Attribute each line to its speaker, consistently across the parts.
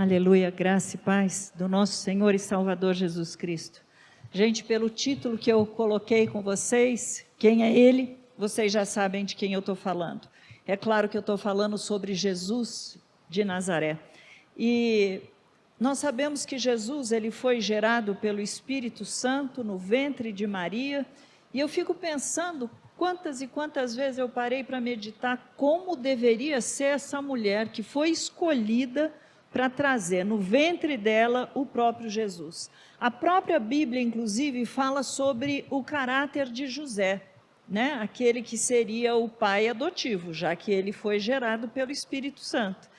Speaker 1: Aleluia, graça e paz do nosso Senhor e Salvador Jesus Cristo. Gente, pelo título que eu coloquei com vocês, quem é Ele? Vocês já sabem de quem eu estou falando. É claro que eu estou falando sobre Jesus de Nazaré. E nós sabemos que Jesus, ele foi gerado pelo Espírito Santo no ventre de Maria. E eu fico pensando quantas e quantas vezes eu parei para meditar como deveria ser essa mulher que foi escolhida para trazer no ventre dela o próprio Jesus. A própria Bíblia, inclusive, fala sobre o caráter de José, né? Aquele que seria o pai adotivo, já que ele foi gerado pelo Espírito Santo.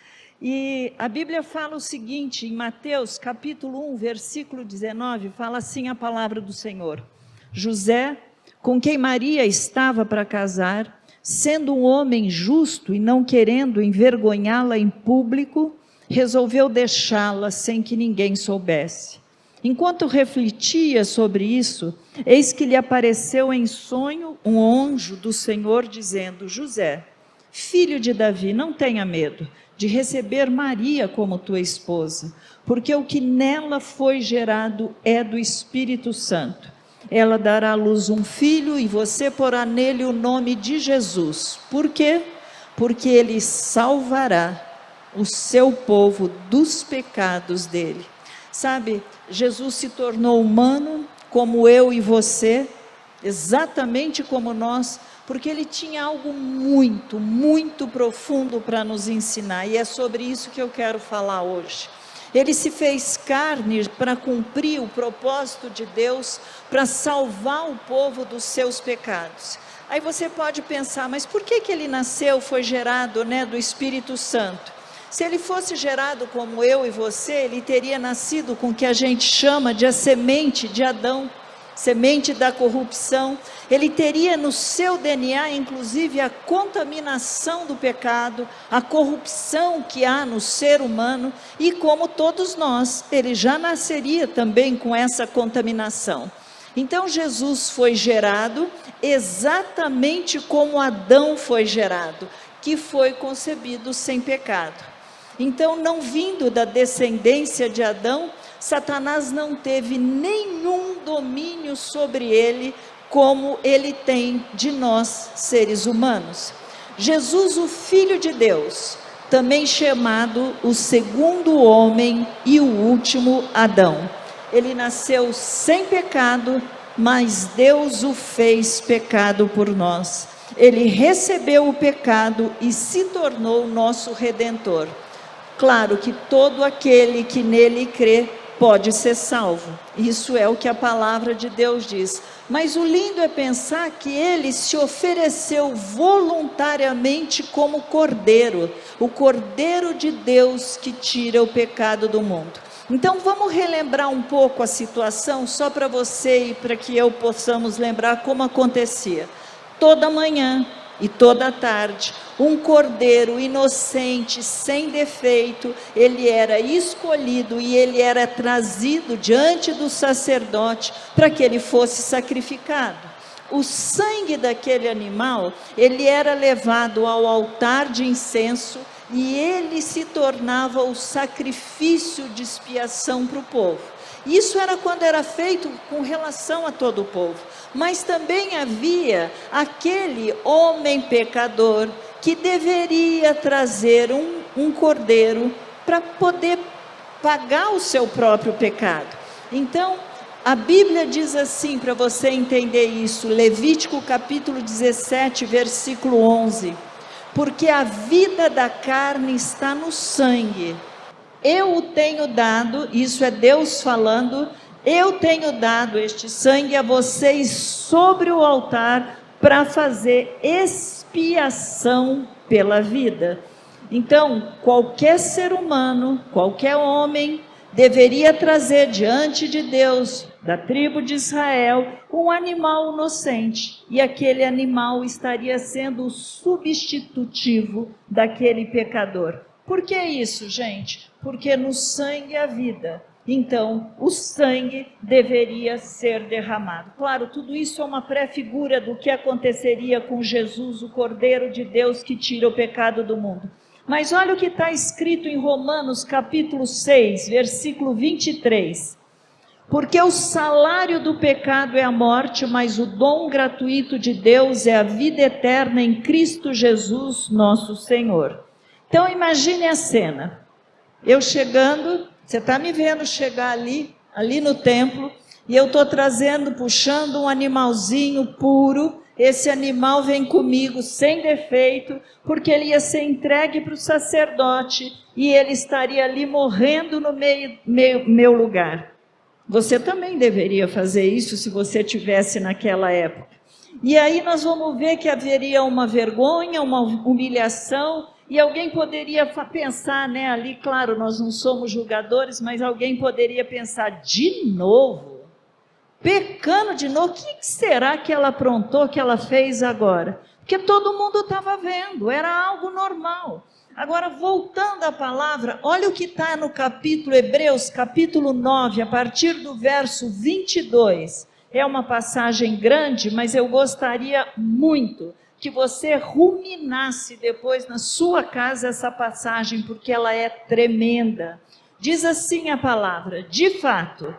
Speaker 1: E a Bíblia fala o seguinte, em Mateus capítulo 1, versículo 19, fala assim a palavra do Senhor: José, com quem Maria estava para casar, sendo um homem justo e não querendo envergonhá-la em público, resolveu deixá-la sem que ninguém soubesse. Enquanto refletia sobre isso, eis que lhe apareceu em sonho um anjo do Senhor dizendo: José, filho de Davi, não tenha medo de receber Maria como tua esposa, porque o que nela foi gerado é do Espírito Santo. Ela dará à luz um filho e você porá nele o nome de Jesus. Por quê? Porque ele salvará o seu povo dos pecados dele. Sabe, Jesus se tornou humano como eu e você, exatamente como nós, porque ele tinha algo muito, muito profundo para nos ensinar, e é sobre isso que eu quero falar hoje. Ele se fez carne para cumprir o propósito de Deus, para salvar o povo dos seus pecados. Aí você pode pensar, mas por que ele nasceu, foi gerado, do Espírito Santo? Se ele fosse gerado como eu e você, ele teria nascido com o que a gente chama de a semente de Adão, semente da corrupção. Ele teria no seu DNA, inclusive, a contaminação do pecado, a corrupção que há no ser humano, e como todos nós, ele já nasceria também com essa contaminação. Então Jesus foi gerado exatamente como Adão foi gerado, que foi concebido sem pecado. Então, não vindo da descendência de Adão, Satanás não teve nenhum domínio sobre ele, como ele tem de nós, seres humanos. Jesus, o Filho de Deus, também chamado o segundo homem e o último Adão. Ele nasceu sem pecado, mas Deus o fez pecado por nós. Ele recebeu o pecado e se tornou nosso Redentor. Claro que todo aquele que nele crê pode ser salvo. Isso é o que a palavra de Deus diz. Mas o lindo é pensar que ele se ofereceu voluntariamente como cordeiro, o cordeiro de Deus que tira o pecado do mundo. Então vamos relembrar um pouco a situação, só para você e para que eu possamos lembrar como acontecia. Toda manhã e toda tarde, um cordeiro inocente, sem defeito, ele era escolhido e ele era trazido diante do sacerdote para que ele fosse sacrificado. O sangue daquele animal, ele era levado ao altar de incenso e ele se tornava o sacrifício de expiação para o povo. Isso era quando era feito com relação a todo o povo, mas também havia aquele homem pecador que deveria trazer um cordeiro para poder pagar o seu próprio pecado. Então, a Bíblia diz assim, para você entender isso, Levítico capítulo 17, versículo 11, porque a vida da carne está no sangue. Eu o tenho dado, isso é Deus falando, eu tenho dado este sangue a vocês sobre o altar para fazer expiação pela vida. Então, qualquer ser humano, qualquer homem, deveria trazer diante de Deus, da tribo de Israel, um animal inocente. E aquele animal estaria sendo o substitutivo daquele pecador. Por que isso, gente? Porque no sangue há vida. Então, o sangue deveria ser derramado. Claro, tudo isso é uma pré-figura do que aconteceria com Jesus, o Cordeiro de Deus que tira o pecado do mundo. Mas olha o que está escrito em Romanos capítulo 6, versículo 23. Porque o salário do pecado é a morte, mas o dom gratuito de Deus é a vida eterna em Cristo Jesus, nosso Senhor. Então imagine a cena, eu chegando, você está me vendo chegar ali no templo, e eu estou puxando um animalzinho puro, esse animal vem comigo sem defeito, porque ele ia ser entregue para o sacerdote, e ele estaria ali morrendo no meu lugar. Você também deveria fazer isso se você tivesse naquela época. E aí nós vamos ver que haveria uma vergonha, uma humilhação, e alguém poderia pensar, né, ali, claro, nós não somos julgadores, mas alguém poderia pensar, de novo? Pecando de novo? O que será que ela aprontou, que ela fez agora? Porque todo mundo estava vendo, era algo normal. Agora, voltando à palavra, olha o que está no capítulo Hebreus, capítulo 9, a partir do verso 22. É uma passagem grande, mas eu gostaria muito que você ruminasse depois na sua casa essa passagem, porque ela é tremenda. Diz assim a palavra: de fato,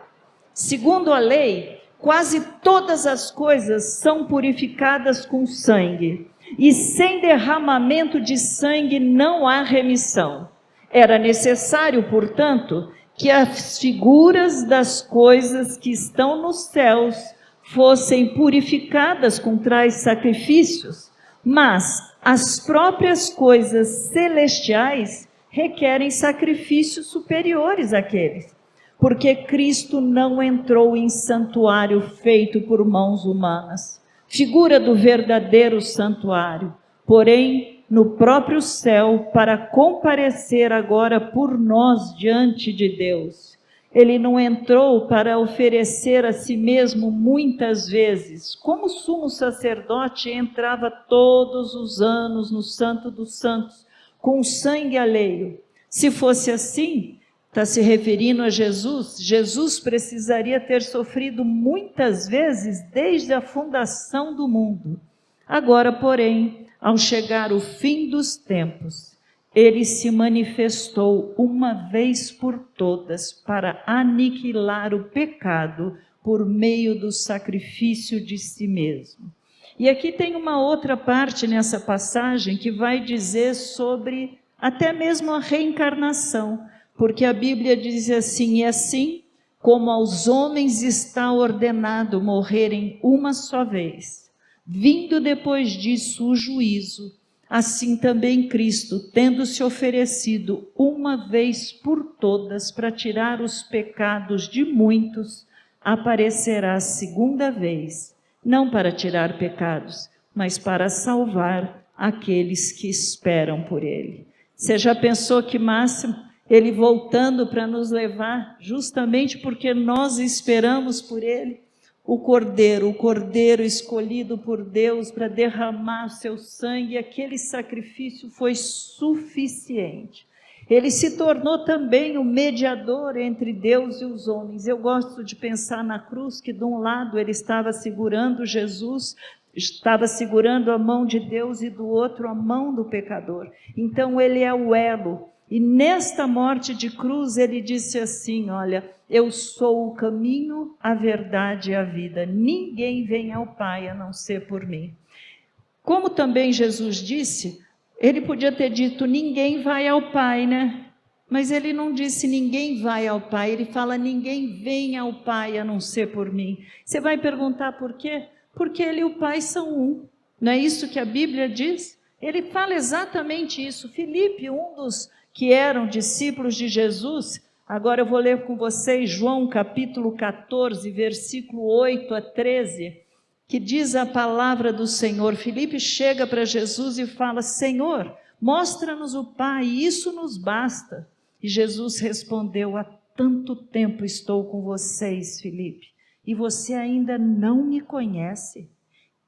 Speaker 1: segundo a lei, quase todas as coisas são purificadas com sangue, e sem derramamento de sangue não há remissão. Era necessário, portanto, que as figuras das coisas que estão nos céus fossem purificadas com tais sacrifícios, mas as próprias coisas celestiais requerem sacrifícios superiores àqueles, porque Cristo não entrou em santuário feito por mãos humanas, figura do verdadeiro santuário, porém no próprio céu, para comparecer agora por nós diante de Deus. Ele não entrou para oferecer a si mesmo muitas vezes, como o sumo sacerdote entrava todos os anos no Santo dos Santos, com sangue alheio. Se fosse assim, está se referindo a Jesus, Jesus precisaria ter sofrido muitas vezes desde a fundação do mundo. Agora, porém, ao chegar o fim dos tempos, ele se manifestou uma vez por todas para aniquilar o pecado por meio do sacrifício de si mesmo. E aqui tem uma outra parte nessa passagem que vai dizer sobre até mesmo a reencarnação, porque a Bíblia diz assim: e assim como aos homens está ordenado morrerem uma só vez, vindo depois disso o juízo, assim também Cristo, tendo se oferecido uma vez por todas para tirar os pecados de muitos, aparecerá segunda vez, não para tirar pecados, mas para salvar aqueles que esperam por ele. Você já pensou que máximo? Ele voltando para nos levar, justamente porque nós esperamos por ele, o cordeiro escolhido por Deus para derramar o seu sangue, aquele sacrifício foi suficiente. Ele se tornou também o mediador entre Deus e os homens. Eu gosto de pensar na cruz, que de um lado ele estava segurando Jesus, estava segurando a mão de Deus, e do outro a mão do pecador. Então ele é o elo. E nesta morte de cruz ele disse assim: olha, eu sou o caminho, a verdade e a vida. Ninguém vem ao Pai a não ser por mim. Como também Jesus disse, ele podia ter dito: ninguém vai ao Pai, né? Mas ele não disse ninguém vai ao Pai, ele fala: ninguém vem ao Pai a não ser por mim. Você vai perguntar por quê? Porque ele e o Pai são um. Não é isso que a Bíblia diz? Ele fala exatamente isso. Filipe, um dos que eram discípulos de Jesus, agora eu vou ler com vocês João capítulo 14, versículo 8 a 13, que diz a palavra do Senhor. Filipe chega para Jesus e fala: Senhor, mostra-nos o Pai, isso nos basta. E Jesus respondeu: há tanto tempo estou com vocês, Filipe, e você ainda não me conhece.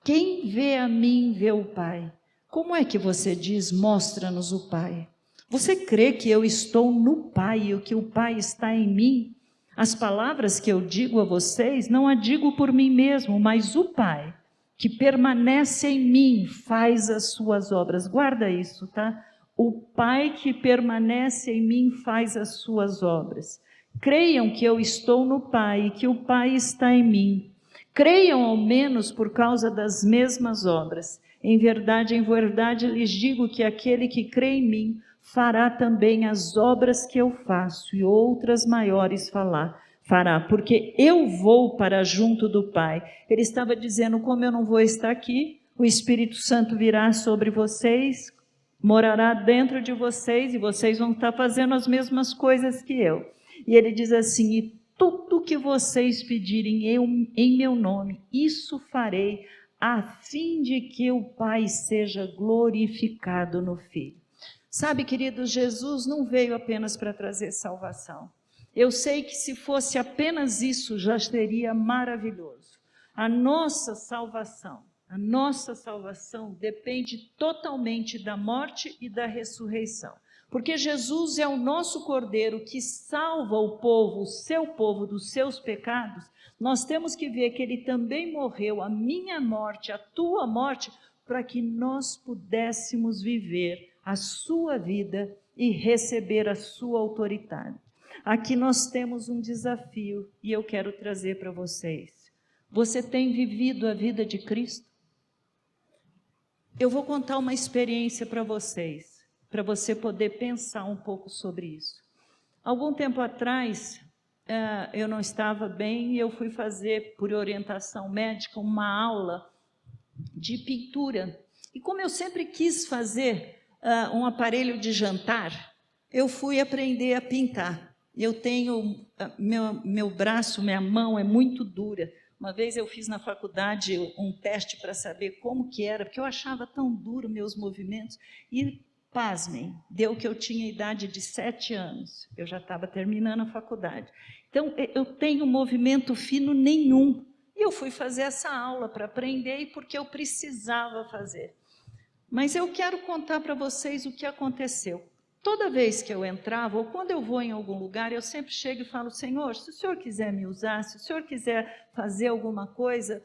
Speaker 1: Quem vê a mim vê o Pai. Como é que você diz: mostra-nos o Pai? Você crê que eu estou no Pai e que o Pai está em mim? As palavras que eu digo a vocês, não a digo por mim mesmo, mas o Pai, que permanece em mim, faz as suas obras. Guarda isso, tá? O Pai que permanece em mim faz as suas obras. Creiam que eu estou no Pai e que o Pai está em mim. Creiam ao menos por causa das mesmas obras. Em verdade, lhes digo que aquele que crê em mim fará também as obras que eu faço, e outras maiores fará, porque eu vou para junto do Pai. Ele estava dizendo, como eu não vou estar aqui, o Espírito Santo virá sobre vocês, morará dentro de vocês, e vocês vão estar fazendo as mesmas coisas que eu. E ele diz assim, e tudo que vocês pedirem em meu nome, isso farei, a fim de que o Pai seja glorificado no Filho. Sabe, queridos, Jesus não veio apenas para trazer salvação. Eu sei que se fosse apenas isso, já seria maravilhoso. A nossa salvação depende totalmente da morte e da ressurreição. Porque Jesus é o nosso Cordeiro que salva o povo, o seu povo, dos seus pecados. Nós temos que ver que ele também morreu, a minha morte, a tua morte, para que nós pudéssemos viver a sua vida e receber a sua autoridade. Aqui nós temos um desafio e eu quero trazer para vocês. Você tem vivido a vida de Cristo? Eu vou contar uma experiência para vocês, para você poder pensar um pouco sobre isso. Algum tempo atrás, eu não estava bem e eu fui fazer, por orientação médica, uma aula de pintura. E como eu sempre quis fazer um aparelho de jantar, eu fui aprender a pintar. Eu tenho, meu braço, minha mão é muito dura. Uma vez eu fiz na faculdade um teste para saber como que era, porque eu achava tão duro meus movimentos, e pasmem, deu que eu tinha idade de 7 anos, eu já estava terminando a faculdade. Então, eu tenho movimento fino nenhum, e eu fui fazer essa aula para aprender, e porque eu precisava fazer. Mas eu quero contar para vocês o que aconteceu. Toda vez que eu entrava, ou quando eu vou em algum lugar, eu sempre chego e falo, Senhor, se o Senhor quiser me usar, se o Senhor quiser fazer alguma coisa,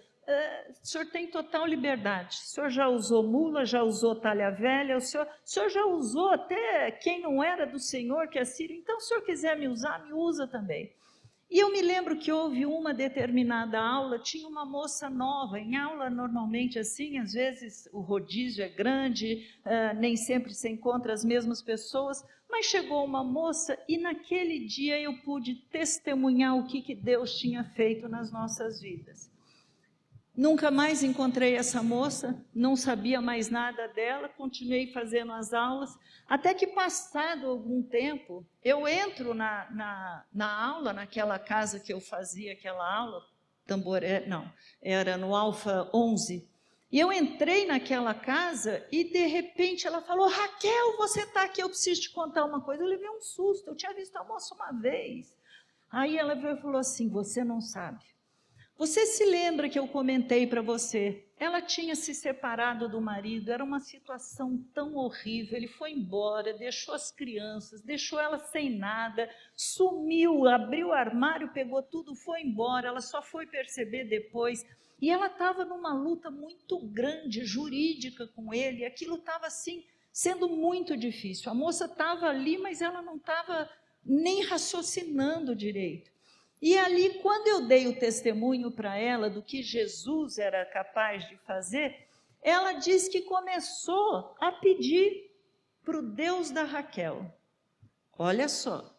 Speaker 1: o Senhor tem total liberdade. O Senhor já usou mula, já usou talha velha, o Senhor já usou até quem não era do Senhor, que é sírio. Então, se o Senhor quiser me usar, me usa também. E eu me lembro que houve uma determinada aula, tinha uma moça nova, em aula normalmente assim, às vezes o rodízio é grande, nem sempre se encontra as mesmas pessoas, mas chegou uma moça e naquele dia eu pude testemunhar o que Deus tinha feito nas nossas vidas. Nunca mais encontrei essa moça, não sabia mais nada dela, continuei fazendo as aulas, até que passado algum tempo, eu entro na aula, naquela casa que eu fazia aquela aula, era no Alfa 11, e eu entrei naquela casa e de repente ela falou, Raquel, você está aqui, eu preciso te contar uma coisa. Eu levei um susto, eu tinha visto a moça uma vez. Aí ela veio e falou assim, você não sabe. Você se lembra que eu comentei para você? Ela tinha se separado do marido, era uma situação tão horrível, ele foi embora, deixou as crianças, deixou ela sem nada, sumiu, abriu o armário, pegou tudo, foi embora, ela só foi perceber depois. E ela estava numa luta muito grande, jurídica com ele, aquilo estava assim, sendo muito difícil. A moça estava ali, mas ela não estava nem raciocinando direito. E ali, quando eu dei o testemunho para ela do que Jesus era capaz de fazer, ela diz que começou a pedir para o Deus da Raquel. Olha só.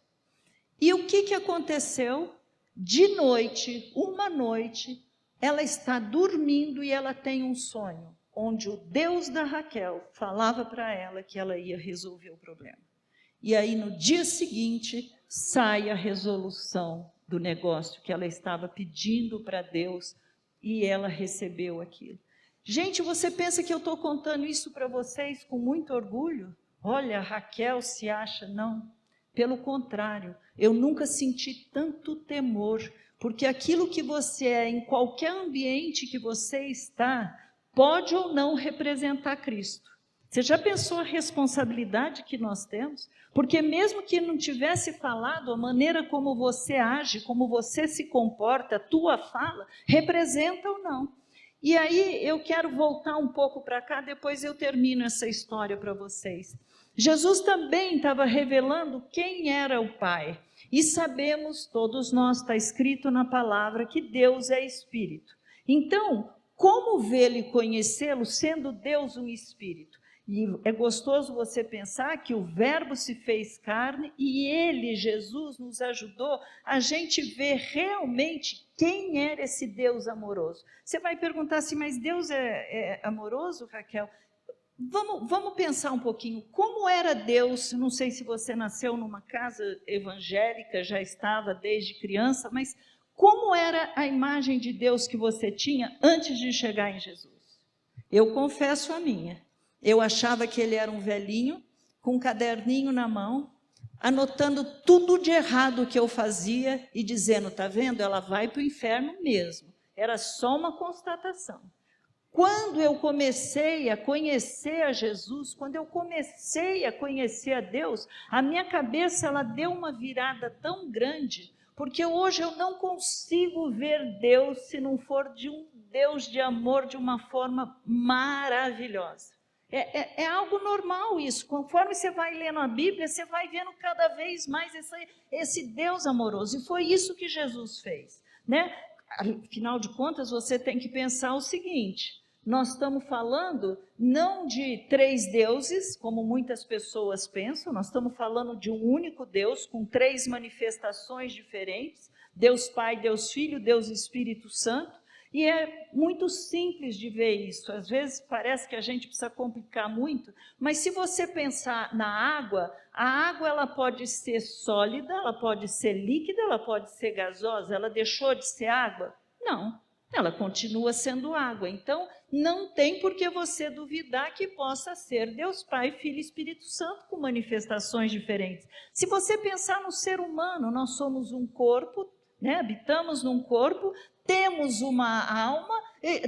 Speaker 1: E o que aconteceu? De noite, uma noite, ela está dormindo e ela tem um sonho, onde o Deus da Raquel falava para ela que ela ia resolver o problema. E aí, no dia seguinte, sai a resolução do negócio que ela estava pedindo para Deus e ela recebeu aquilo. Gente, você pensa que eu estou contando isso para vocês com muito orgulho? Olha, a Raquel se acha, não. Pelo contrário, eu nunca senti tanto temor, porque aquilo que você é, em qualquer ambiente que você está, pode ou não representar Cristo. Você já pensou a responsabilidade que nós temos? Porque mesmo que não tivesse falado, a maneira como você age, como você se comporta, a tua fala, representa ou não. E aí eu quero voltar um pouco para cá, depois eu termino essa história para vocês. Jesus também estava revelando quem era o Pai. E sabemos, todos nós, está escrito na palavra, que Deus é Espírito. Então, como vê-lo e conhecê-lo, sendo Deus um Espírito? E é gostoso você pensar que o Verbo se fez carne e Ele, Jesus, nos ajudou a gente ver realmente quem era esse Deus amoroso. Você vai perguntar assim, mas Deus é amoroso, Raquel? Vamos pensar um pouquinho, como era Deus? Não sei se você nasceu numa casa evangélica, já estava desde criança, mas como era a imagem de Deus que você tinha antes de chegar em Jesus? Eu confesso a minha. Eu achava que ele era um velhinho, com um caderninho na mão, anotando tudo de errado que eu fazia e dizendo, tá vendo, ela vai para o inferno mesmo. Era só uma constatação. Quando eu comecei a conhecer a Jesus, quando eu comecei a conhecer a Deus, a minha cabeça ela deu uma virada tão grande, porque hoje eu não consigo ver Deus se não for de um Deus de amor de uma forma maravilhosa. É algo normal isso, conforme você vai lendo a Bíblia, você vai vendo cada vez mais esse Deus amoroso, e foi isso que Jesus fez, né? Afinal de contas, você tem que pensar o seguinte, nós estamos falando não de 3 deuses, como muitas pessoas pensam, nós estamos falando de um único Deus, com 3 manifestações diferentes, Deus Pai, Deus Filho, Deus Espírito Santo, e é muito simples de ver isso, às vezes parece que a gente precisa complicar muito, mas se você pensar na água, a água ela pode ser sólida, ela pode ser líquida, ela pode ser gasosa, ela deixou de ser água? Não, ela continua sendo água, então não tem por que você duvidar que possa ser Deus Pai, Filho e Espírito Santo com manifestações diferentes. Se você pensar no ser humano, nós somos um corpo, né? Habitamos num corpo, temos uma alma,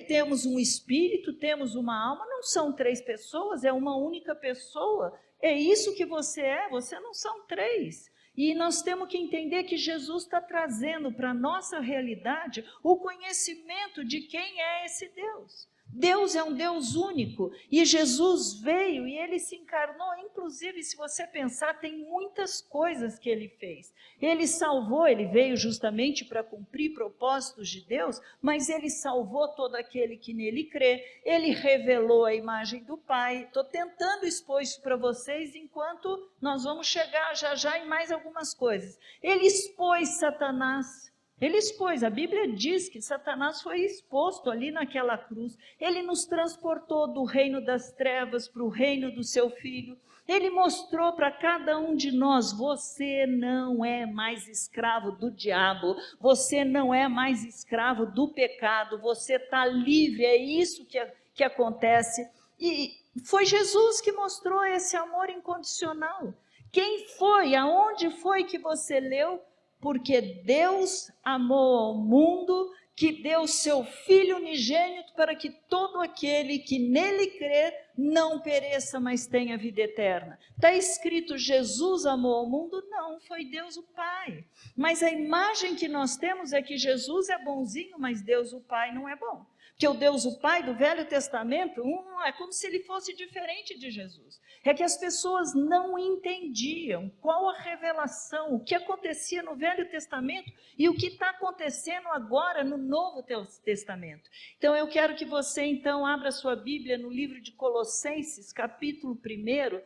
Speaker 1: temos um espírito, temos uma alma, não são 3 pessoas, é uma única pessoa, é isso que você não são 3. E nós temos que entender que Jesus está trazendo para a nossa realidade o conhecimento de quem é esse Deus. Deus é um Deus único e Jesus veio e ele se encarnou, inclusive se você pensar, tem muitas coisas que ele fez. Ele salvou, ele veio justamente para cumprir propósitos de Deus, mas ele salvou todo aquele que nele crê, ele revelou a imagem do Pai. Estou tentando expor isso para vocês enquanto nós vamos chegar já em mais algumas coisas. Ele expôs Satanás. Ele expôs, a Bíblia diz que Satanás foi exposto ali naquela cruz, ele nos transportou do reino das trevas para o reino do seu Filho, ele mostrou para cada um de nós, você não é mais escravo do diabo, você não é mais escravo do pecado, você está livre, é isso que acontece, e foi Jesus que mostrou esse amor incondicional. Quem foi, aonde foi que você leu? Porque Deus amou ao mundo, que deu seu Filho unigênito para que todo aquele que nele crê não pereça, mas tenha vida eterna. Está escrito Jesus amou ao mundo? Não, foi Deus o Pai. Mas a imagem que nós temos é que Jesus é bonzinho, mas Deus o Pai não é bom. Porque o Deus o Pai do Velho Testamento é como se ele fosse diferente de Jesus. É que as pessoas não entendiam qual a revelação, o que acontecia no Velho Testamento e o que está acontecendo agora no Novo Testamento. Então eu quero que você então abra sua Bíblia no livro de Colossenses, capítulo 1.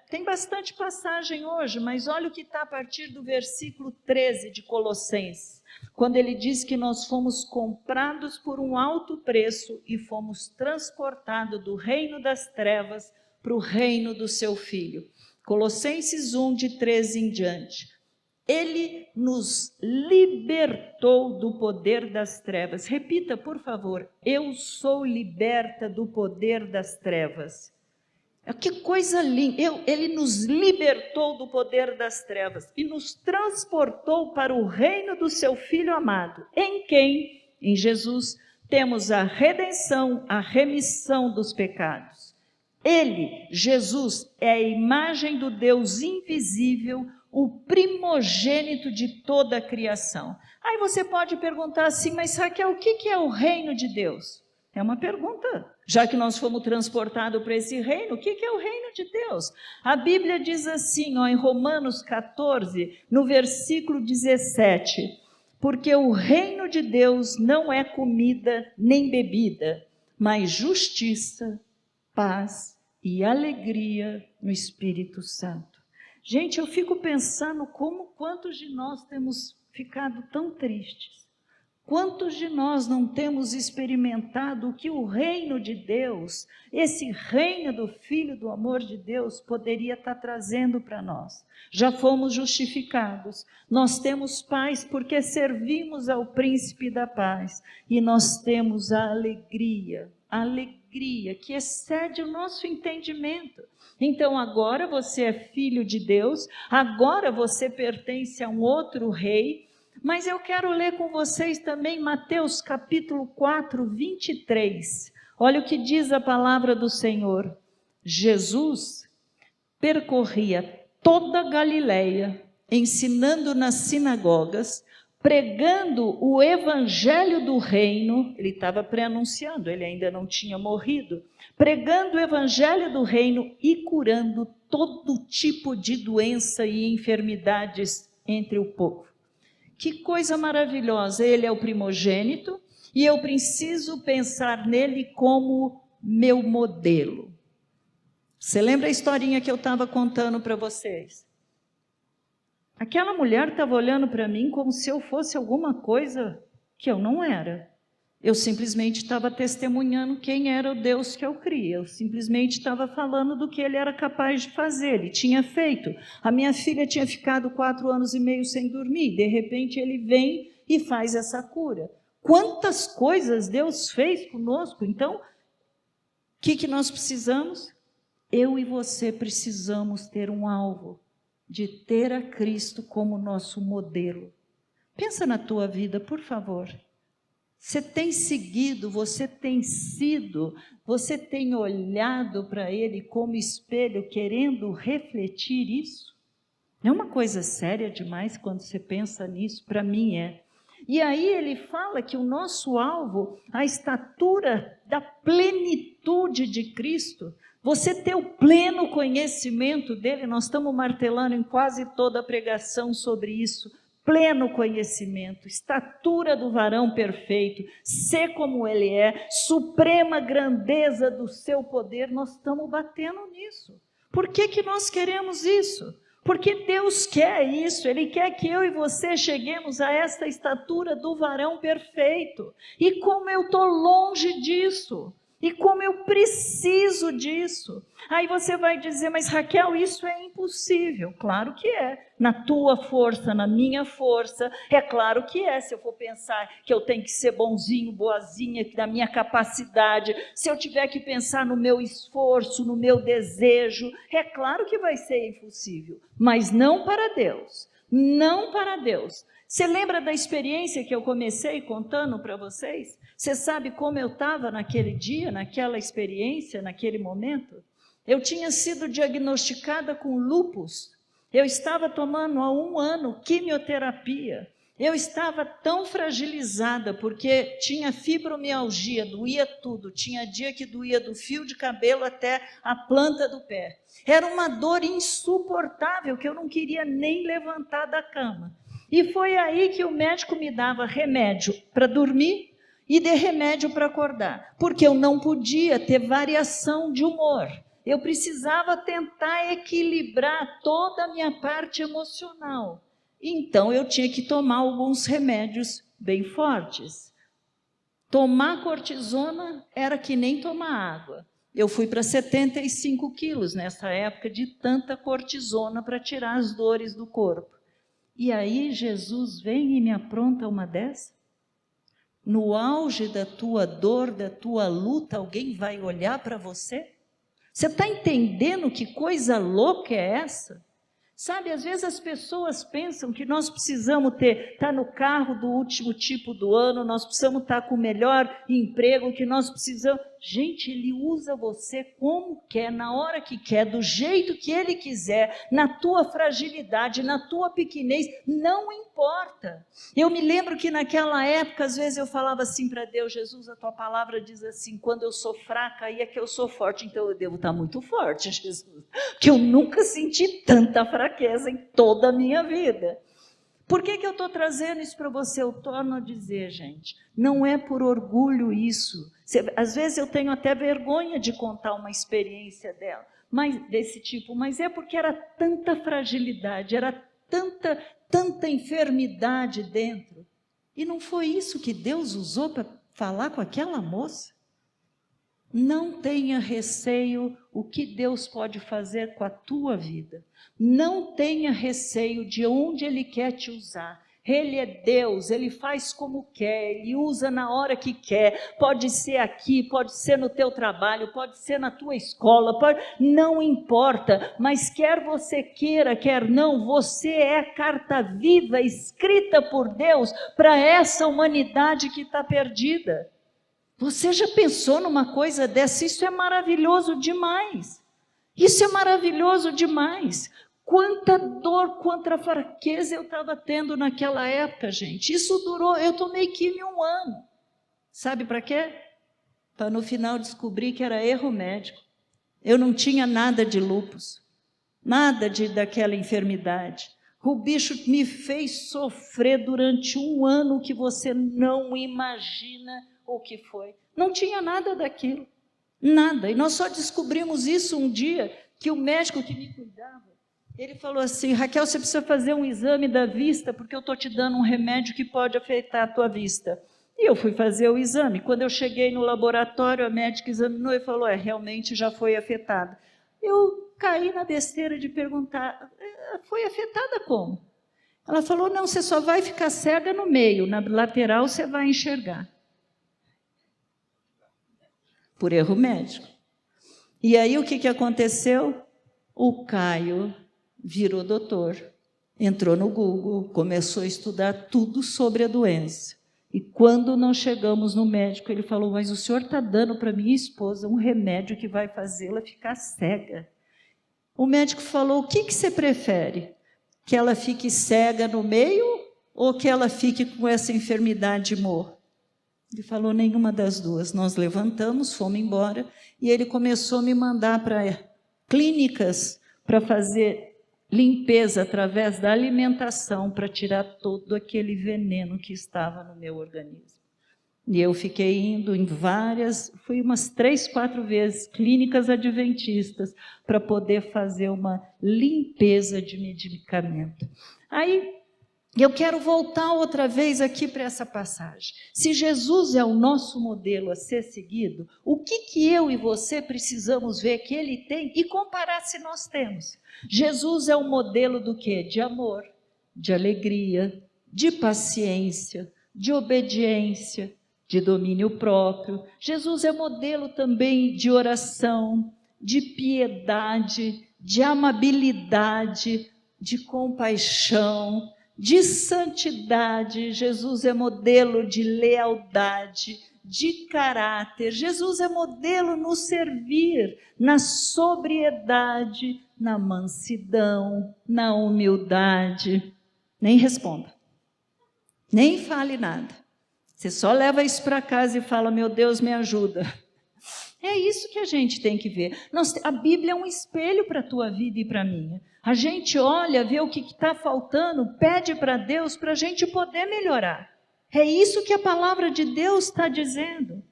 Speaker 1: Tem bastante passagem hoje, mas olha o que está a partir do versículo 13 de Colossenses, quando ele diz que nós fomos comprados por um alto preço e fomos transportados do reino das trevas para o reino do seu Filho. Colossenses 1, de 13 em diante. Ele nos libertou do poder das trevas. Repita, por favor. Eu sou liberta do poder das trevas. Que coisa linda, ele nos libertou do poder das trevas e nos transportou para o reino do seu Filho amado, em quem, em Jesus, temos a redenção, a remissão dos pecados. Ele, Jesus, é a imagem do Deus invisível, o primogênito de toda a criação. Aí você pode perguntar assim, mas Raquel, o que é o reino de Deus? É uma pergunta Já que nós fomos transportados para esse reino, o que é o reino de Deus? A Bíblia diz assim, ó, em Romanos 14, no versículo 17, porque o reino de Deus não é comida nem bebida, mas justiça, paz e alegria no Espírito Santo. Gente, eu fico pensando quantos de nós temos ficado tão tristes. Quantos de nós não temos experimentado o que o reino de Deus, esse reino do Filho do amor de Deus, poderia estar trazendo para nós? Já fomos justificados, nós temos paz porque servimos ao príncipe da paz, e nós temos a alegria que excede o nosso entendimento. Então agora você é filho de Deus, agora você pertence a um outro rei. Mas eu quero ler com vocês também Mateus capítulo 4, 23. Olha o que diz a palavra do Senhor. Jesus percorria toda a Galileia, ensinando nas sinagogas, pregando o evangelho do reino. Ele estava pré-anunciando, ele ainda não tinha morrido. Pregando o evangelho do reino e curando todo tipo de doença e enfermidades entre o povo. Que coisa maravilhosa, ele é o primogênito e eu preciso pensar nele como meu modelo. Você lembra a historinha que eu estava contando para vocês? Aquela mulher estava olhando para mim como se eu fosse alguma coisa que eu não era. Eu simplesmente estava testemunhando quem era o Deus que eu cria. Eu simplesmente estava falando do que ele era capaz de fazer. Ele tinha feito. A minha filha tinha ficado 4 anos e meio sem dormir. De repente ele vem e faz essa cura. Quantas coisas Deus fez conosco. Então, o que nós precisamos? Eu e você precisamos ter um alvo de ter a Cristo como nosso modelo. Pensa na tua vida, por favor. Você tem seguido, você tem sido, você tem olhado para ele como espelho, querendo refletir isso? É uma coisa séria demais quando você pensa nisso, para mim é. E aí ele fala que o nosso alvo, a estatura da plenitude de Cristo, você ter o pleno conhecimento dele, nós estamos martelando em quase toda a pregação sobre isso, pleno conhecimento, estatura do varão perfeito, ser como ele é, suprema grandeza do seu poder, nós estamos batendo nisso. Por que nós queremos isso? Porque Deus quer isso, Ele quer que eu e você cheguemos a esta estatura do varão perfeito. E como eu estou longe disso, e como eu preciso disso. Aí você vai dizer, mas Raquel, isso é impossível. Claro que é. Na tua força, na minha força, é claro que é. Se eu for pensar que eu tenho que ser bonzinho, boazinha, na minha capacidade, se eu tiver que pensar no meu esforço, no meu desejo, é claro que vai ser impossível. Mas não para Deus. Não para Deus. Você lembra da experiência que eu comecei contando para vocês? Você sabe como eu estava naquele dia, naquela experiência, naquele momento? Eu tinha sido diagnosticada com lúpus. Eu estava tomando há 1 ano quimioterapia. Eu estava tão fragilizada porque tinha fibromialgia, doía tudo. Tinha dia que doía do fio de cabelo até a planta do pé. Era uma dor insuportável que eu não queria nem levantar da cama. E foi aí que o médico me dava remédio para dormir e de remédio para acordar, porque eu não podia ter variação de humor. Eu precisava tentar equilibrar toda a minha parte emocional. Então eu tinha que tomar alguns remédios bem fortes. Tomar cortisona era que nem tomar água. Eu fui para 75 quilos nessa época de tanta cortisona para tirar as dores do corpo. E aí Jesus vem e me apronta uma dessa? No auge da tua dor, da tua luta, alguém vai olhar para você? Você está entendendo que coisa louca é essa? Sabe, às vezes as pessoas pensam que nós precisamos estar no carro do último tipo do ano, nós precisamos estar com o melhor emprego, que nós precisamos... Gente, Ele usa você como quer, na hora que quer, do jeito que Ele quiser, na tua fragilidade, na tua pequenez, não importa. Eu me lembro que naquela época, às vezes eu falava assim para Deus: Jesus, a tua palavra diz assim, quando eu sou fraca, aí é que eu sou forte, então eu devo estar muito forte, Jesus, porque eu nunca senti tanta fraqueza em toda a minha vida. Por que eu estou trazendo isso para você? Eu torno a dizer, gente, não é por orgulho isso. Às vezes eu tenho até vergonha de contar uma experiência dela, desse tipo, mas é porque era tanta fragilidade, era tanta enfermidade dentro. E não foi isso que Deus usou para falar com aquela moça? Não tenha receio o que Deus pode fazer com a tua vida. Não tenha receio de onde Ele quer te usar. Ele é Deus, Ele faz como quer, Ele usa na hora que quer. Pode ser aqui, pode ser no teu trabalho, pode ser na tua escola, não importa. Mas quer você queira, quer não, você é a carta viva escrita por Deus para essa humanidade que está perdida. Você já pensou numa coisa dessa? Isso é maravilhoso demais. Isso é maravilhoso demais. Quanta dor, quanta fraqueza eu estava tendo naquela época, gente. Isso durou, eu tomei quimio 1 ano. Sabe para quê? Para no final descobrir que era erro médico. Eu não tinha nada de lúpus, nada daquela enfermidade. O bicho me fez sofrer durante 1 ano que você não imagina o que foi. Não tinha nada daquilo, nada. E nós só descobrimos isso um dia, que o médico que me cuidava, ele falou assim: Raquel, você precisa fazer um exame da vista, porque eu estou te dando um remédio que pode afetar a tua vista. E eu fui fazer o exame. Quando eu cheguei no laboratório, a médica examinou e falou: realmente já foi afetada. Eu caí na besteira de perguntar: foi afetada como? Ela falou: não, você só vai ficar cega no meio, na lateral você vai enxergar. Por erro médico. E aí o que aconteceu? O Caio virou doutor, entrou no Google, começou a estudar tudo sobre a doença. E quando nós chegamos no médico, ele falou: mas o senhor está dando para minha esposa um remédio que vai fazê-la ficar cega. O médico falou: o que você prefere? Que ela fique cega no meio ou que ela fique com essa enfermidade e morra? Ele falou: nenhuma das duas. Nós levantamos, fomos embora, e ele começou a me mandar para clínicas para fazer limpeza através da alimentação, para tirar todo aquele veneno que estava no meu organismo. E eu fiquei indo em fui umas 3, 4 vezes, clínicas adventistas, para poder fazer uma limpeza de medicamento. Aí, eu quero voltar outra vez aqui para essa passagem. Se Jesus é o nosso modelo a ser seguido, o que eu e você precisamos ver que Ele tem e comparar se nós temos? Jesus é um modelo do quê? De amor, de alegria, de paciência, de obediência, de domínio próprio. Jesus é modelo também de oração, de piedade, de amabilidade, de compaixão, de santidade. Jesus é modelo de lealdade, de caráter. Jesus é modelo no servir, na sobriedade, na mansidão, na humildade. Nem responda, nem fale nada. Você só leva isso para casa e fala: meu Deus, me ajuda. É isso que a gente tem que ver. A Bíblia é um espelho para a tua vida e para a minha. A gente olha, vê o que está faltando, pede para Deus para a gente poder melhorar. É isso que a palavra de Deus está dizendo.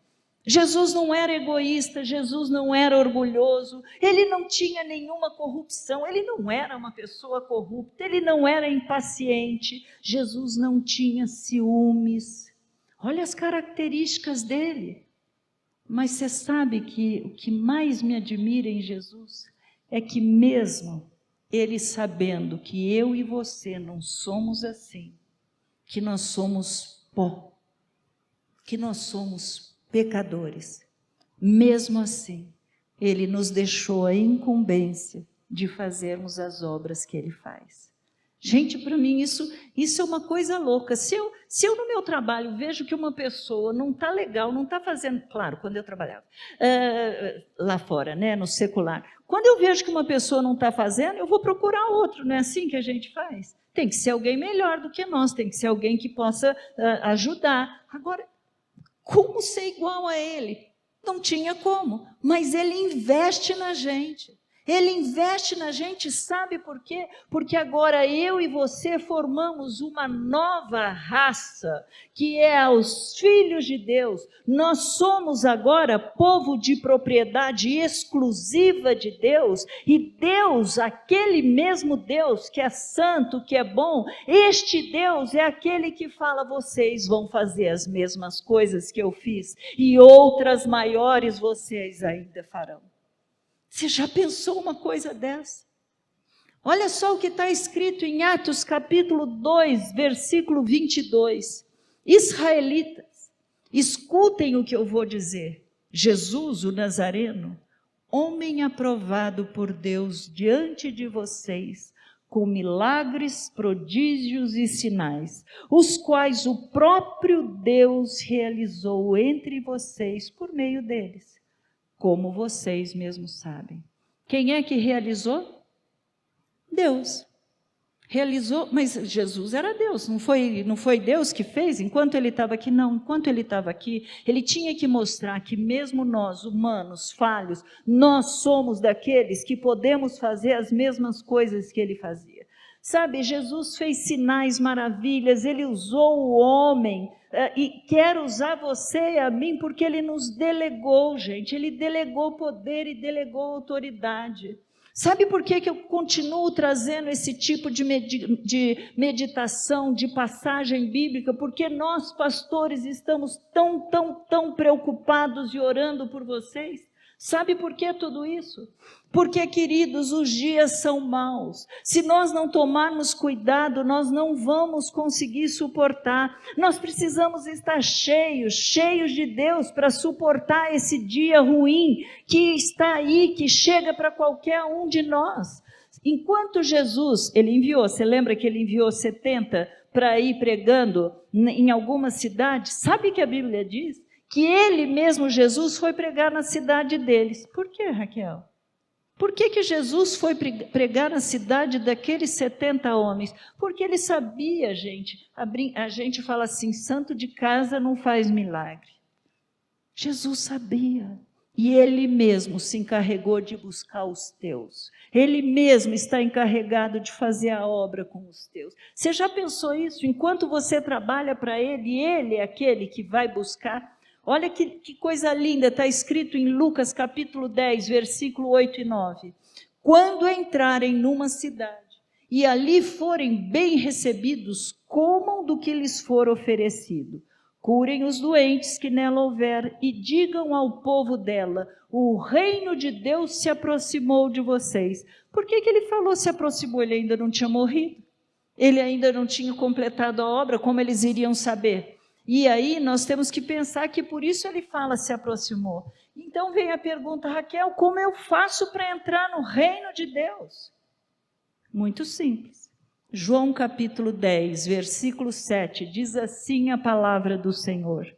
Speaker 1: Jesus não era egoísta, Jesus não era orgulhoso, ele não tinha nenhuma corrupção, ele não era uma pessoa corrupta, ele não era impaciente, Jesus não tinha ciúmes. Olha as características dele. Mas você sabe que o que mais me admira em Jesus é que mesmo Ele sabendo que eu e você não somos assim, que nós somos pó, que nós somos pecadores, mesmo assim, Ele nos deixou a incumbência de fazermos as obras que Ele faz. Gente, para mim isso é uma coisa louca. Se eu no meu trabalho vejo que uma pessoa não está legal, não está fazendo... Claro, quando eu trabalhava lá fora, né, no secular. Quando eu vejo que uma pessoa não está fazendo, eu vou procurar outro. Não é assim que a gente faz? Tem que ser alguém melhor do que nós, tem que ser alguém que possa ajudar. Agora, como ser igual a ele? Não tinha como, mas ele investe na gente. Ele investe na gente, sabe por quê? Porque agora eu e você formamos uma nova raça, que é os filhos de Deus. Nós somos agora povo de propriedade exclusiva de Deus, e Deus, aquele mesmo Deus que é santo, que é bom, este Deus é aquele que fala: vocês vão fazer as mesmas coisas que eu fiz, e outras maiores vocês ainda farão. Você já pensou uma coisa dessa? Olha só o que está escrito em Atos capítulo 2, versículo 22. Israelitas, escutem o que eu vou dizer. Jesus, o Nazareno, homem aprovado por Deus diante de vocês, com milagres, prodígios e sinais, os quais o próprio Deus realizou entre vocês por meio deles, como vocês mesmos sabem. Quem é que realizou? Deus. Realizou, mas Jesus era Deus, não foi Deus que fez enquanto ele estava aqui? Não, enquanto ele estava aqui, ele tinha que mostrar que mesmo nós, humanos, falhos, nós somos daqueles que podemos fazer as mesmas coisas que ele fazia. Sabe, Jesus fez sinais, maravilhas, ele usou o homem, e quer usar você e a mim, porque ele nos delegou, gente, ele delegou poder e delegou autoridade. Sabe por que eu continuo trazendo esse tipo de meditação, de passagem bíblica? Porque nós, pastores, estamos tão preocupados e orando por vocês. Sabe por que tudo isso? Porque, queridos, os dias são maus. Se nós não tomarmos cuidado, nós não vamos conseguir suportar. Nós precisamos estar cheios de Deus para suportar esse dia ruim que está aí, que chega para qualquer um de nós. Enquanto Jesus, ele enviou, você lembra que ele enviou 70 para ir pregando em algumas cidades? Sabe o que a Bíblia diz? Que ele mesmo, Jesus, foi pregar na cidade deles. Por que, Raquel? Por que Jesus foi pregar na cidade daqueles 70 homens? Porque ele sabia, gente, a gente fala assim, santo de casa não faz milagre. Jesus sabia, e ele mesmo se encarregou de buscar os teus. Ele mesmo está encarregado de fazer a obra com os teus. Você já pensou isso? Enquanto você trabalha para ele, ele é aquele que vai buscar. Olha que coisa linda, está escrito em Lucas capítulo 10, versículo 8 e 9. Quando entrarem numa cidade e ali forem bem recebidos, comam do que lhes for oferecido. Curem os doentes que nela houver e digam ao povo dela: o reino de Deus se aproximou de vocês. Por que ele falou se aproximou? Ele ainda não tinha morrido. Ele ainda não tinha completado a obra, como eles iriam saber? E aí nós temos que pensar que por isso ele fala se aproximou. Então vem a pergunta, Raquel, como eu faço para entrar no reino de Deus? Muito simples. João capítulo 10, versículo 7, diz assim a palavra do Senhor.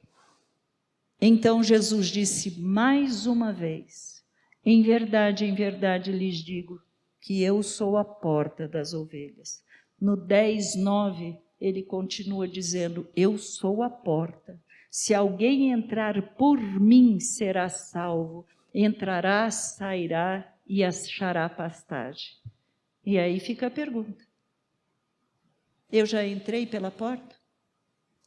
Speaker 1: Então Jesus disse mais uma vez: em verdade lhes digo que eu sou a porta das ovelhas. No 10, 9, ele continua dizendo: eu sou a porta. Se alguém entrar por mim, será salvo. Entrará, sairá e achará pastagem. E aí fica a pergunta: eu já entrei pela porta?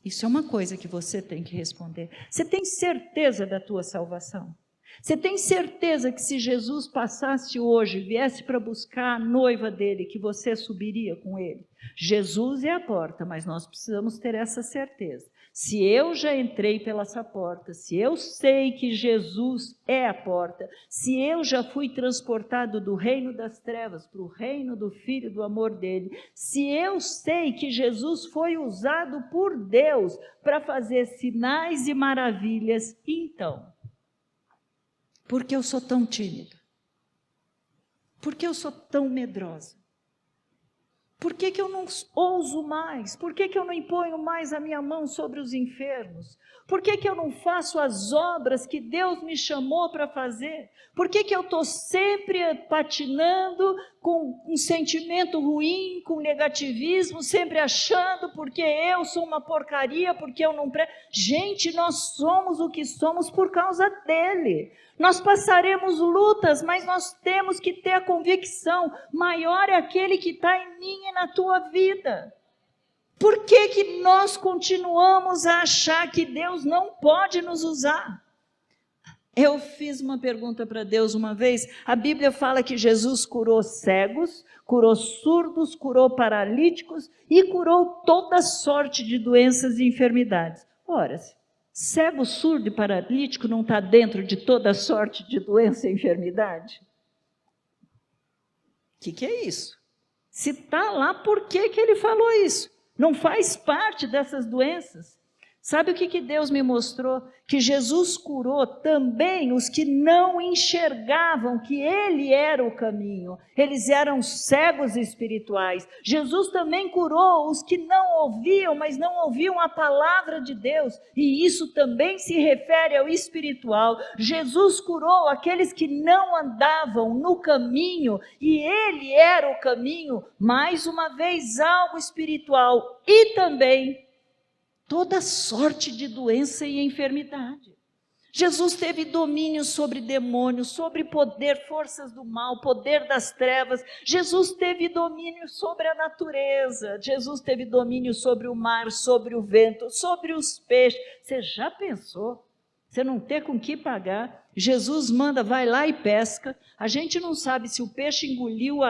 Speaker 1: Isso é uma coisa que você tem que responder. Você tem certeza da tua salvação? Você tem certeza que se Jesus passasse hoje, viesse para buscar a noiva dele, que você subiria com ele? Jesus é a porta, mas nós precisamos ter essa certeza. Se eu já entrei pela essa porta, se eu sei que Jesus é a porta, se eu já fui transportado do reino das trevas para o reino do Filho do amor dele, se eu sei que Jesus foi usado por Deus para fazer sinais e maravilhas, então, por que eu sou tão tímida? Por que eu sou tão medrosa? Por que eu não ouso mais? Por que eu não imponho mais a minha mão sobre os enfermos? Por que eu não faço as obras que Deus me chamou para fazer? Por que eu estou sempre patinando com um sentimento ruim, com negativismo, sempre achando porque eu sou uma porcaria, porque eu não presto? Gente, nós somos o que somos por causa dele. Nós passaremos lutas, mas nós temos que ter a convicção, maior é aquele que está em mim e na tua vida. Por que nós continuamos a achar que Deus não pode nos usar? Eu fiz uma pergunta para Deus uma vez. A Bíblia fala que Jesus curou cegos, curou surdos, curou paralíticos e curou toda sorte de doenças e enfermidades. Ora, cego, surdo e paralítico não está dentro de toda sorte de doença e enfermidade? O que é isso? Se está lá, por que ele falou isso? Não faz parte dessas doenças. Sabe o que Deus me mostrou? Que Jesus curou também os que não enxergavam que Ele era o caminho. Eles eram cegos espirituais. Jesus também curou os que não ouviam, mas não ouviam a palavra de Deus. E isso também se refere ao espiritual. Jesus curou aqueles que não andavam no caminho, e Ele era o caminho. Mais uma vez, algo espiritual. E também toda sorte de doença e enfermidade. Jesus teve domínio sobre demônios, sobre poder, forças do mal, poder das trevas. Jesus teve domínio sobre a natureza. Jesus teve domínio sobre o mar, sobre o vento, sobre os peixes. Você já pensou? Você não ter com que pagar? Jesus manda, vai lá e pesca. A gente não sabe se o peixe engoliu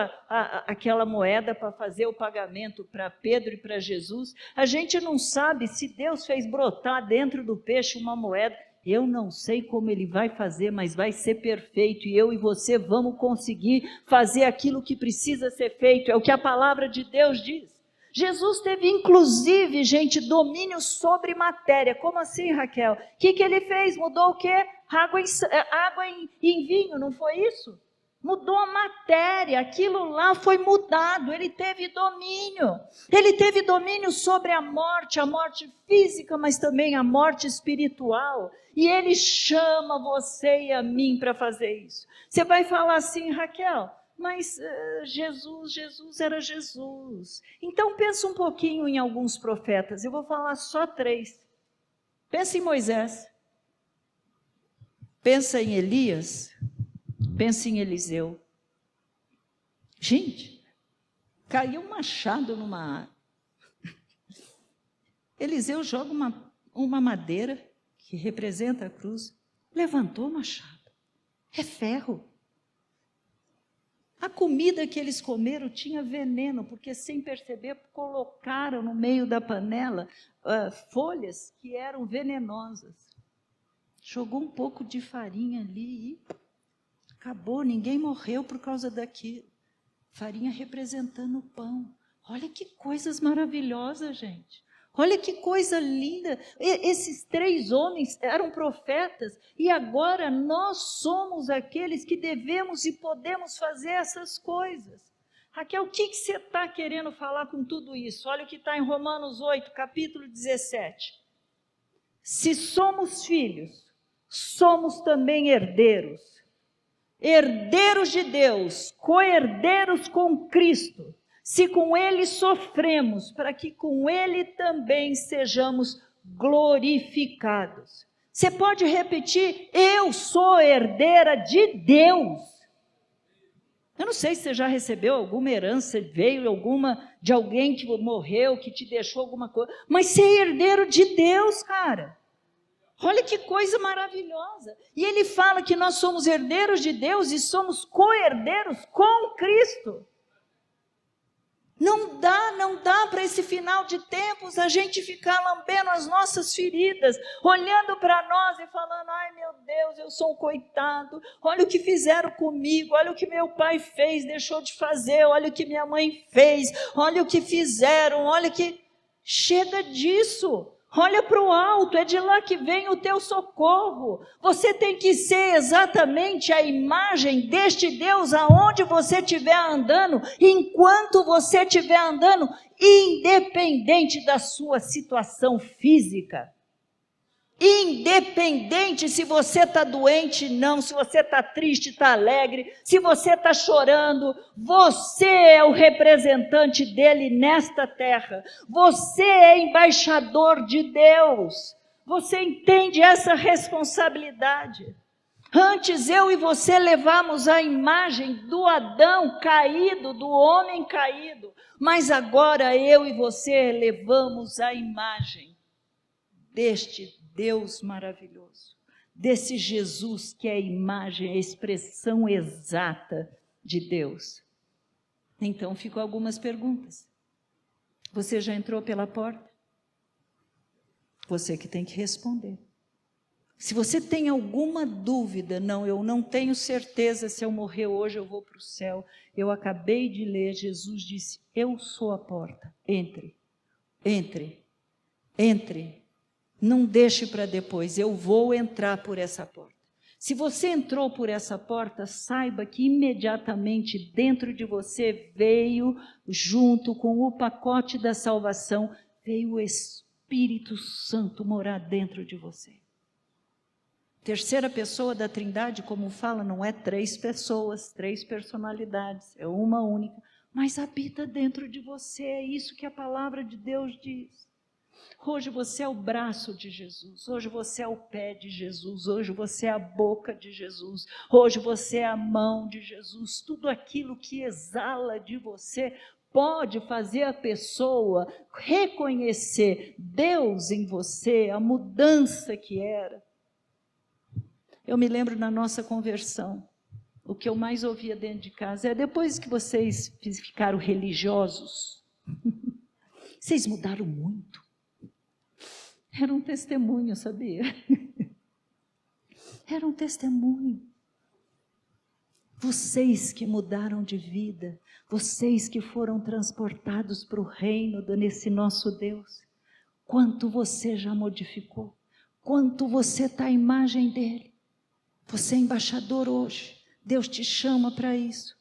Speaker 1: aquela moeda para fazer o pagamento para Pedro e para Jesus. A gente não sabe se Deus fez brotar dentro do peixe uma moeda. Eu não sei como Ele vai fazer, mas vai ser perfeito. E eu e você vamos conseguir fazer aquilo que precisa ser feito. É o que a palavra de Deus diz. Jesus teve, inclusive, gente, domínio sobre matéria. Como assim, Raquel? O que Ele fez? Mudou o quê? Água em vinho, não foi isso? Mudou a matéria, aquilo lá foi mudado. Ele teve domínio. Ele teve domínio sobre a morte física, mas também a morte espiritual. E Ele chama você e a mim para fazer isso. Você vai falar assim, Raquel, mas Jesus era Jesus. Então pensa um pouquinho em alguns profetas. Eu vou falar só 3. Pensa em Moisés. Pensa em Elias. Pensa em Eliseu. Gente, caiu um machado numa árvore. Eliseu joga uma madeira que representa a cruz. Levantou o machado. É ferro. A comida que eles comeram tinha veneno, porque sem perceber colocaram no meio da panela folhas que eram venenosas. Jogou um pouco de farinha ali e acabou, ninguém morreu por causa daquilo. Farinha representando o pão. Olha que coisas maravilhosas, gente. Olha que coisa linda. Esses 3 homens eram profetas e agora nós somos aqueles que devemos e podemos fazer essas coisas. Raquel, o que você está querendo falar com tudo isso? Olha o que está em Romanos 8, capítulo 17. Se somos filhos, somos também herdeiros. Herdeiros de Deus, co-herdeiros com Cristo. Se com Ele sofremos, para que com Ele também sejamos glorificados. Você pode repetir, eu sou herdeira de Deus. Eu não sei se você já recebeu alguma herança, veio alguma de alguém que morreu, que te deixou alguma coisa, mas você é herdeiro de Deus, cara. Olha que coisa maravilhosa. E ele fala que nós somos herdeiros de Deus e somos co-herdeiros com Cristo. Não dá para esse final de tempos a gente ficar lambendo as nossas feridas, olhando para nós e falando, ai meu Deus, eu sou um coitado, olha o que fizeram comigo, olha o que meu pai fez, deixou de fazer, olha o que minha mãe fez, olha o que fizeram, olha que... Chega disso. Olha para o alto, é de lá que vem o teu socorro. Você tem que ser exatamente a imagem deste Deus aonde você estiver andando, enquanto você estiver andando, independente da sua situação física. Independente se você está doente, não, se você está triste, está alegre, se você está chorando, você é o representante dele nesta terra, você é embaixador de Deus, você entende essa responsabilidade. Antes eu e você levamos a imagem do Adão caído, do homem caído, mas agora eu e você levamos a imagem deste Deus maravilhoso, desse Jesus que é a imagem, a expressão exata de Deus. Então ficam algumas perguntas. Você já entrou pela porta? Você que tem que responder. Se você tem alguma dúvida, não, eu não tenho certeza se eu morrer hoje eu vou para o céu. Eu acabei de ler, Jesus disse, eu sou a porta, entre, entre, entre. Não deixe para depois, eu vou entrar por essa porta. Se você entrou por essa porta, saiba que imediatamente dentro de você veio, junto com o pacote da salvação, veio o Espírito Santo morar dentro de você. Terceira pessoa da Trindade, como fala, não é 3 pessoas, 3 personalidades, é uma única, mas habita dentro de você, é isso que a palavra de Deus diz. Hoje você é o braço de Jesus, hoje você é o pé de Jesus, hoje você é a boca de Jesus, hoje você é a mão de Jesus, tudo aquilo que exala de você pode fazer a pessoa reconhecer Deus em você, a mudança que era. Eu me lembro na nossa conversão, o que eu mais ouvia dentro de casa é, depois que vocês ficaram religiosos, vocês mudaram muito. Era um testemunho, sabia? Era um testemunho. Vocês que mudaram de vida, vocês que foram transportados para o reino nesse nosso Deus, quanto você já modificou, quanto você está à imagem dele. Você é embaixador hoje, Deus te chama para isso.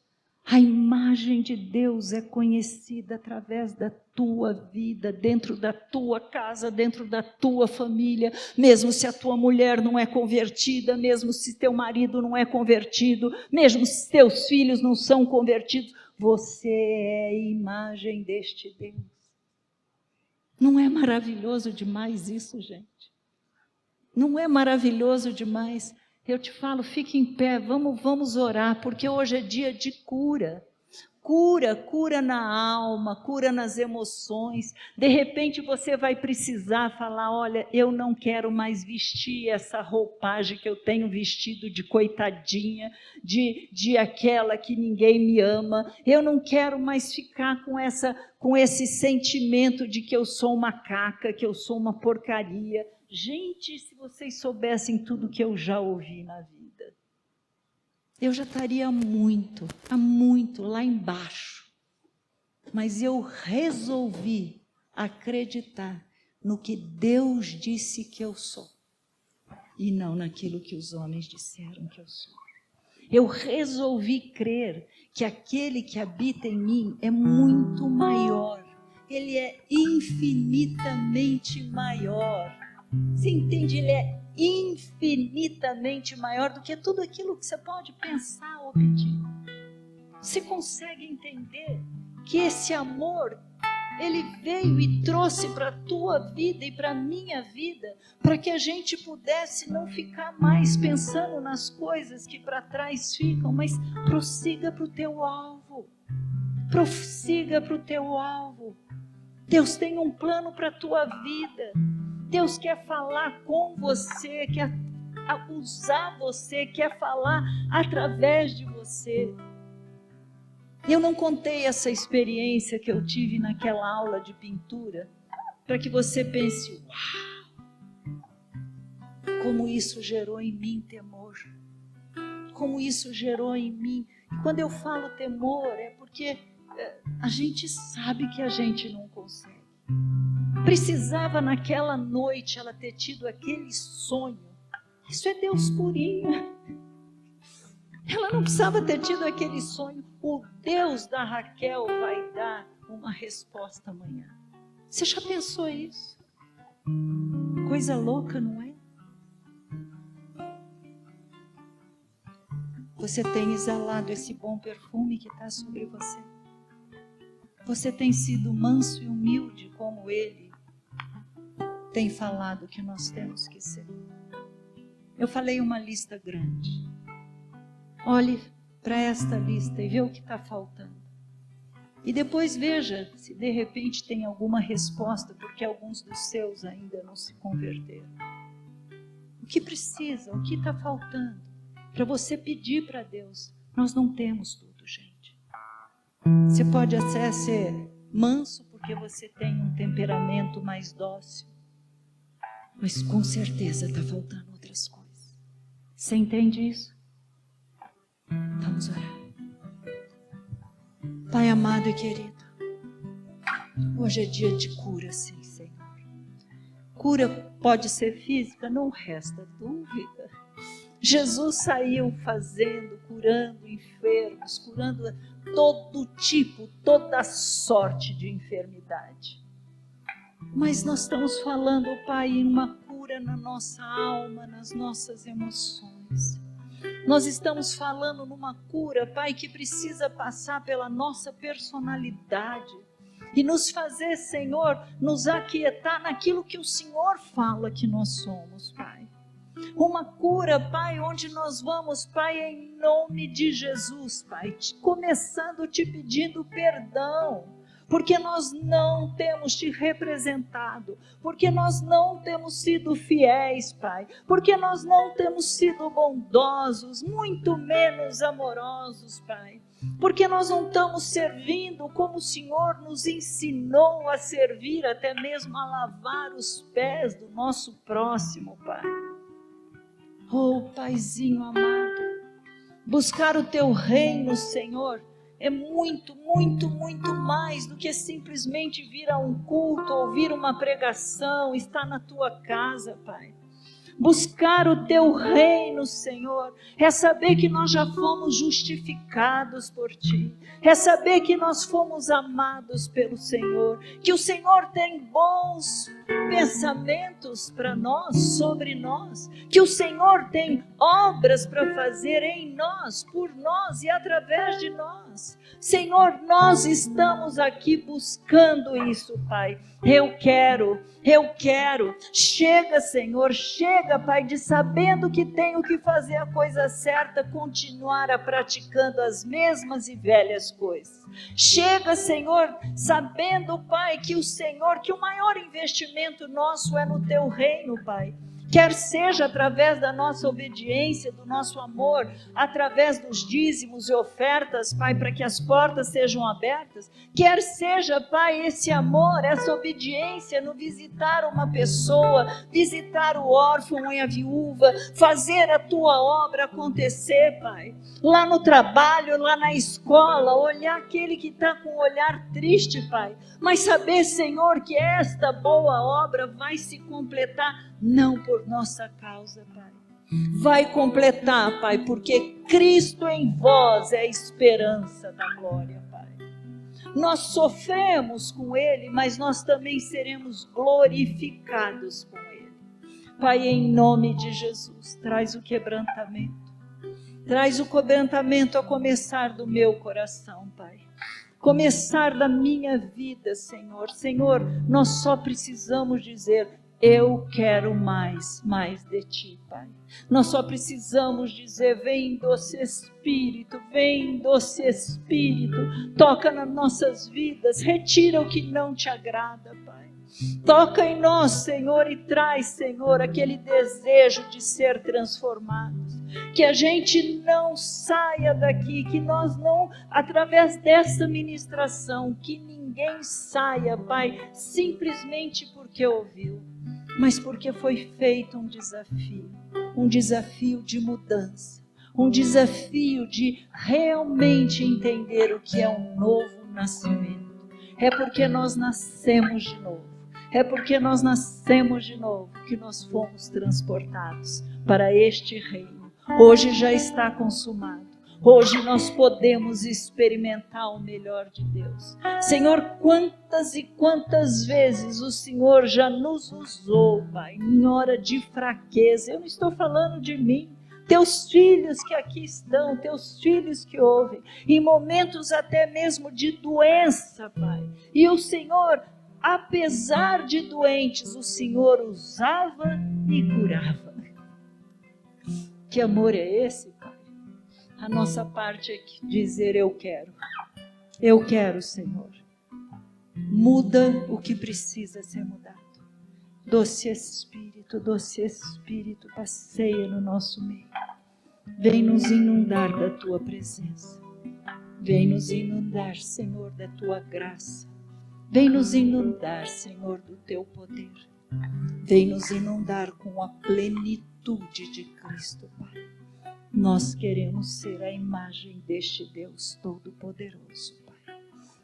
Speaker 1: A imagem de Deus é conhecida através da tua vida, dentro da tua casa, dentro da tua família, mesmo se a tua mulher não é convertida, mesmo se teu marido não é convertido, mesmo se teus filhos não são convertidos, você é a imagem deste Deus. Não é maravilhoso demais isso, gente? Não é maravilhoso demais? Eu te falo, fique em pé, vamos orar, porque hoje é dia de cura. Cura na alma, cura nas emoções. De repente você vai precisar falar, olha, eu não quero mais vestir essa roupagem que eu tenho vestido de coitadinha, de aquela que ninguém me ama. Eu não quero mais ficar com esse sentimento de que eu sou uma caca, que eu sou uma porcaria. Gente, se vocês soubessem tudo que eu já ouvi na vida, eu já estaria há muito lá embaixo. Mas eu resolvi acreditar no que Deus disse que eu sou, e não naquilo que os homens disseram que eu sou. Eu resolvi crer que aquele que habita em mim é muito maior, ele é infinitamente maior. Você entende? Ele é infinitamente maior do que tudo aquilo que você pode pensar ou pedir. Você consegue entender que esse amor, ele veio e trouxe para a tua vida e para a minha vida, para que a gente pudesse não ficar mais pensando nas coisas que para trás ficam, mas prossiga para o teu alvo. Prossiga para o teu alvo. Deus tem um plano para a tua vida. Deus quer falar com você, quer usar você, quer falar através de você. Eu não contei essa experiência que eu tive naquela aula de pintura, para que você pense, uau, como isso gerou em mim temor, como isso gerou em mim. E quando eu falo temor, é porque a gente sabe que a gente não consegue. Precisava naquela noite ela ter tido aquele sonho. Isso é Deus purinho. Ela não precisava ter tido aquele sonho. O Deus da Raquel vai dar uma resposta amanhã. Você já pensou isso? Coisa louca, não é? Você tem exalado esse bom perfume que está sobre você? Você tem sido manso e humilde como Ele tem falado que nós temos que ser? Eu falei uma lista grande. Olhe para esta lista e vê o que está faltando. E depois veja se de repente tem alguma resposta, porque alguns dos seus ainda não se converteram. O que precisa? O que está faltando? Para você pedir para Deus. Nós não temos tudo, gente. Você pode até ser manso porque você tem um temperamento mais dócil. Mas com certeza está faltando outras coisas. Você entende isso? Vamos orar. Pai amado e querido, hoje é dia de cura, sim, Senhor. Cura pode ser física, não resta dúvida. Jesus saiu fazendo, curando enfermos, curando todo tipo, toda sorte de enfermidade. Mas nós estamos falando, Pai, em uma cura na nossa alma, nas nossas emoções. Nós estamos falando numa cura, Pai, que precisa passar pela nossa personalidade e nos fazer, Senhor, nos aquietar naquilo que o Senhor fala que nós somos, Pai. Uma cura, Pai, onde nós vamos, Pai, em nome de Jesus, Pai, começando te pedindo perdão, porque nós não temos te representado, porque nós não temos sido fiéis, Pai, porque nós não temos sido bondosos, muito menos amorosos, Pai, porque nós não estamos servindo como o Senhor nos ensinou a servir, até mesmo a lavar os pés do nosso próximo, Pai. Oh, Paizinho amado, buscar o Teu reino, Senhor, é muito, muito, muito mais do que simplesmente vir a um culto, ouvir uma pregação, estar na Tua casa, Pai. Buscar o Teu reino, Senhor, é saber que nós já fomos justificados por Ti, é saber que nós fomos amados pelo Senhor, que o Senhor tem bons pensamentos para nós, sobre nós, que o Senhor tem obras para fazer em nós, por nós e através de nós. Senhor, nós estamos aqui buscando isso, Pai. Eu quero. Chega, Senhor, chega, Pai, de sabendo que tenho que fazer a coisa certa, continuar a praticando as mesmas e velhas coisas. Chega, Senhor, sabendo, Pai, que o maior investimento nosso é no Teu reino, Pai. Quer seja através da nossa obediência, do nosso amor, através dos dízimos e ofertas, Pai, para que as portas sejam abertas. Quer seja, Pai, esse amor, essa obediência no visitar uma pessoa, visitar o órfão e a viúva, fazer a Tua obra acontecer, Pai. Lá no trabalho, lá na escola, olhar aquele que está com um olhar triste, Pai. Mas saber, Senhor, que esta boa obra vai se completar, não por nossa causa, Pai. Vai completar, Pai, porque Cristo em vós é a esperança da glória, Pai. Nós sofremos com Ele, mas nós também seremos glorificados com Ele. Pai, em nome de Jesus, traz o quebrantamento. Traz o quebrantamento a começar do meu coração, Pai. Começar da minha vida, Senhor. Senhor, nós só precisamos dizer: eu quero mais de Ti, Pai. Nós só precisamos dizer: vem doce Espírito, toca nas nossas vidas, retira o que não Te agrada, Pai. Toca em nós, Senhor, e traz, Senhor, aquele desejo de ser transformados. Que a gente não saia daqui, que nós não, através dessa ministração, que ninguém saia, Pai, simplesmente porque ouviu, mas porque foi feito um desafio de mudança, um desafio de realmente entender o que é um novo nascimento. É porque nós nascemos de novo. É porque nós nascemos de novo que nós fomos transportados para este reino. Hoje já está consumado. Hoje nós podemos experimentar o melhor de Deus. Senhor, quantas e quantas vezes o Senhor já nos usou, Pai, em hora de fraqueza. Eu não estou falando de mim. Teus filhos que aqui estão, teus filhos que ouvem, em momentos até mesmo de doença, Pai. E o Senhor, apesar de doentes, o Senhor usava e curava. Que amor é esse, Pai? A nossa parte é dizer: eu quero, Senhor. Muda o que precisa ser mudado. Doce Espírito, passeia no nosso meio. Vem nos inundar da Tua presença. Vem nos inundar, Senhor, da Tua graça. Vem nos inundar, Senhor, do Teu poder. Vem nos inundar com a plenitude de Cristo, Pai. Nós queremos ser a imagem deste Deus Todo-Poderoso, Pai.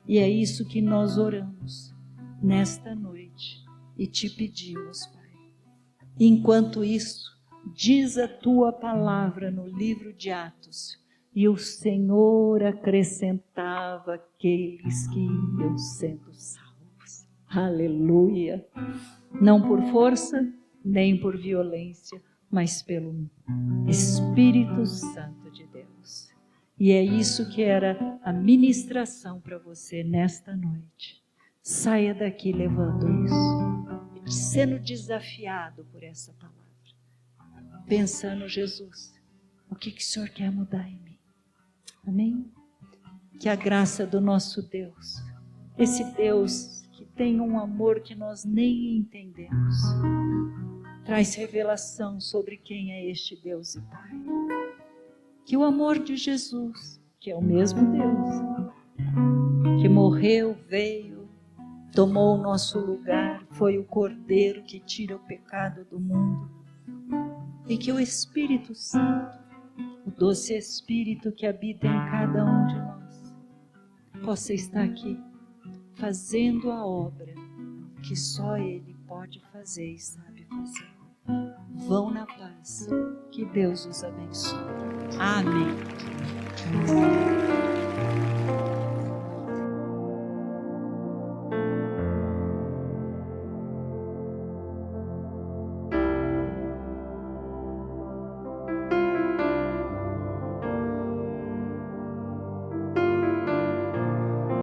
Speaker 1: E é isso que nós oramos nesta noite e te pedimos, Pai. Enquanto isso, diz a Tua palavra no livro de Atos: e o Senhor acrescentava aqueles que iam sendo salvos. Aleluia! Não por força, nem por violência, mas pelo Espírito Santo de Deus. E é isso que era a ministração para você nesta noite. Saia daqui levando isso, sendo desafiado por essa palavra, pensando: Jesus, o que o Senhor quer mudar em mim? Amém? Que a graça do nosso Deus, esse Deus que tem um amor que nós nem entendemos, traz revelação sobre quem é este Deus e Pai. Que o amor de Jesus, que é o mesmo Deus, que morreu, veio, tomou o nosso lugar, foi o Cordeiro que tira o pecado do mundo, e que o Espírito Santo, o doce Espírito que habita em cada um de nós, possa estar aqui fazendo a obra que só Ele pode fazer e sabe fazer. Vão na paz. Que Deus os abençoe. Amém.